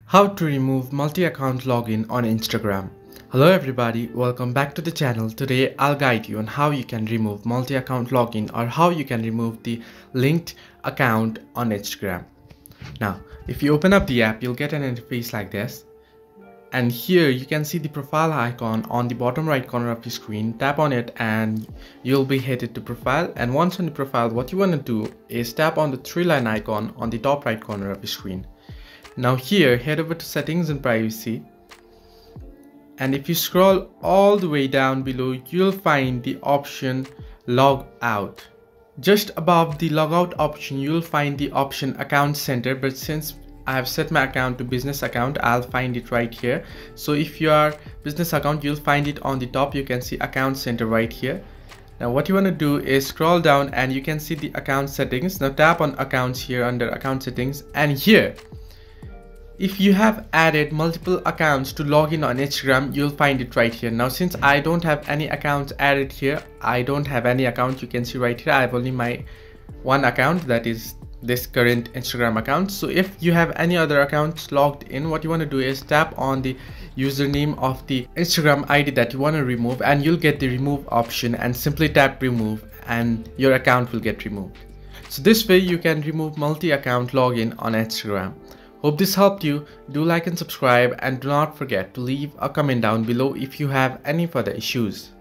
How to remove multi-account login on Instagram. Hello everybody, welcome back to the channel. Today I'll guide you on how you can remove multi-account login or how you can remove the linked account on Instagram. Now, if you open up the app, you'll get an interface like this. And here you can see the profile icon on the bottom right corner of your screen. Tap on it and you'll be headed to profile. And once on the profile, what you want to do is tap on the three-line icon on the top right corner of your screen. Now here, head over to settings and privacy. And if you scroll all the way down below, you'll find the option log out. Just above the logout option, you'll find the option account center, but since I have set my account to business account, I'll find it right here. So if you are business account, you'll find it on the top. You can see account center right here. Now what you want to do is scroll down and you can see the account settings. Now tap on accounts here under account settings, and here if you have added multiple accounts to log in on Instagram, you'll find it right here. Now since I don't have any accounts added here, I don't have any account, you can see right here I have only my one account, that is this current Instagram account. So if you have any other accounts logged in, what you want to do is tap on the username of the Instagram ID that you want to remove, and you'll get the remove option, and simply tap remove and your account will get removed. So this way you can remove multi-account login on Instagram. Hope this helped you. Do like and subscribe, and do not forget to leave a comment down below if you have any further issues.